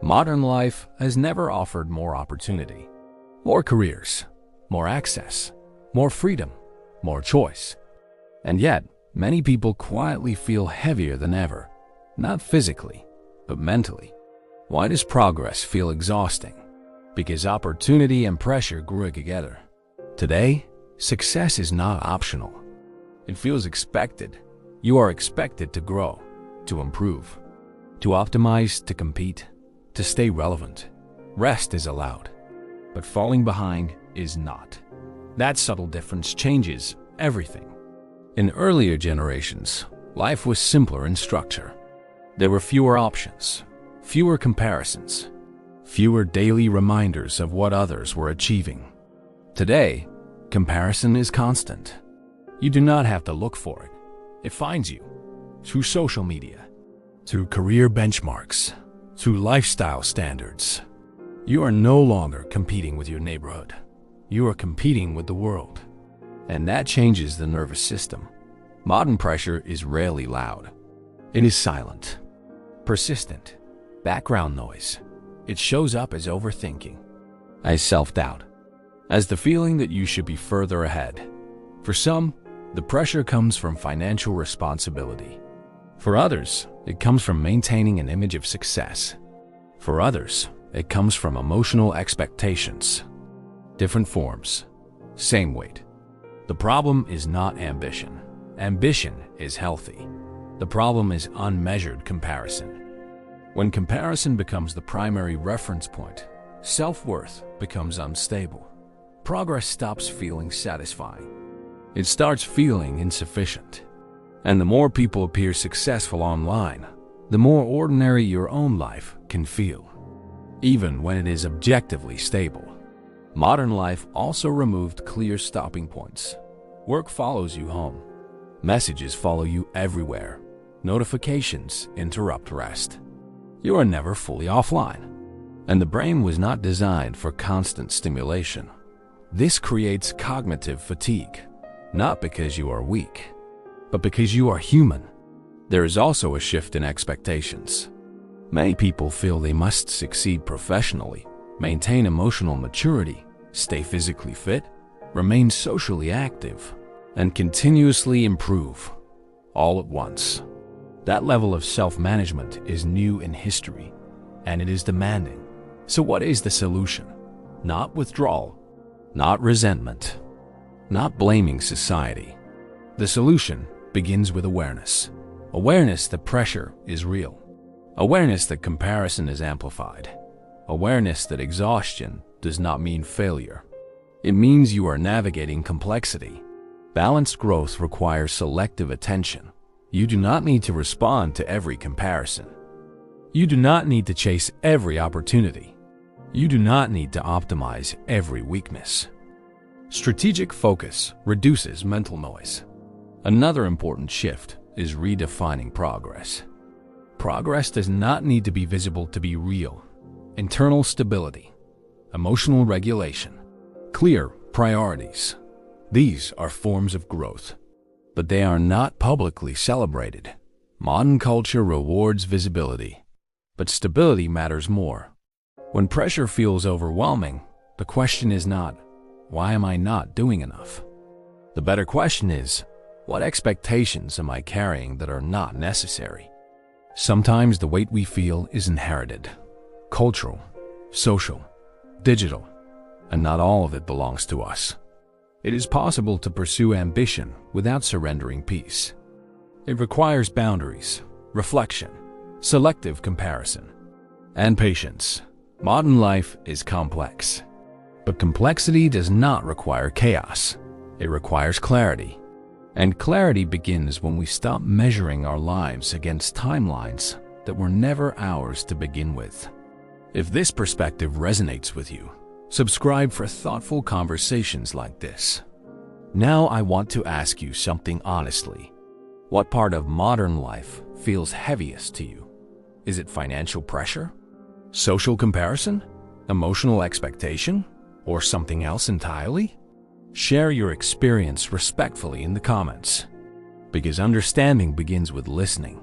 Modern life has never offered more opportunity, more careers, more access, more freedom, more choice. And yet, many people quietly feel heavier than ever, not physically, but mentally. Why does progress feel exhausting? Because opportunity and pressure grew together. Today, success is not optional. It feels expected. You are expected to grow, to improve, to optimize, to compete, to stay relevant. Rest is allowed, but falling behind is not. That subtle difference changes everything. In earlier generations, life was simpler in structure. There were fewer options, fewer comparisons, fewer daily reminders of what others were achieving. Today, comparison is constant. You do not have to look for it. It finds you through social media, through career benchmarks, through lifestyle standards. You are no longer competing with your neighborhood. You are competing with the world. And that changes the nervous system. Modern pressure is rarely loud. It is silent, persistent, background noise. It shows up as overthinking, as self-doubt, as the feeling that you should be further ahead. For some, the pressure comes from financial responsibility. For others, it comes from maintaining an image of success. For others, it comes from emotional expectations. Different forms, same weight. The problem is not ambition. Ambition is healthy. The problem is unmeasured comparison. When comparison becomes the primary reference point, self-worth becomes unstable. Progress stops feeling satisfying. It starts feeling insufficient. And the more people appear successful online, the more ordinary your own life can feel, even when it is objectively stable. Modern life also removed clear stopping points. Work follows you home. Messages follow you everywhere. Notifications interrupt rest. You are never fully offline. And the brain was not designed for constant stimulation. This creates cognitive fatigue, not because you are weak, but because you are human. There is also a shift in expectations. Many people feel they must succeed professionally, maintain emotional maturity, stay physically fit, remain socially active, and continuously improve, all at once. That level of self-management is new in history, and it is demanding. So what is the solution? Not withdrawal, not resentment, not blaming society. The solution begins with awareness. Awareness that pressure is real. Awareness that comparison is amplified. Awareness that exhaustion does not mean failure. It means you are navigating complexity. Balanced growth requires selective attention. You do not need to respond to every comparison. You do not need to chase every opportunity. You do not need to optimize every weakness. Strategic focus reduces mental noise. Another important shift is redefining progress. Progress does not need to be visible to be real. Internal stability, emotional regulation, clear priorities. These are forms of growth, but they are not publicly celebrated. Modern culture rewards visibility, but stability matters more. When pressure feels overwhelming, the question is not, why am I not doing enough? The better question is, what expectations am I carrying that are not necessary? Sometimes the weight we feel is inherited, cultural, social, digital, and not all of it belongs to us. It is possible to pursue ambition without surrendering peace. It requires boundaries, reflection, selective comparison, and patience. Modern life is complex, but complexity does not require chaos. It requires clarity. And clarity begins when we stop measuring our lives against timelines that were never ours to begin with. If this perspective resonates with you, subscribe for thoughtful conversations like this. Now I want to ask you something honestly. What part of modern life feels heaviest to you? Is it financial pressure? Social comparison? Emotional expectation? Or something else entirely? Share your experience respectfully in the comments, because understanding begins with listening.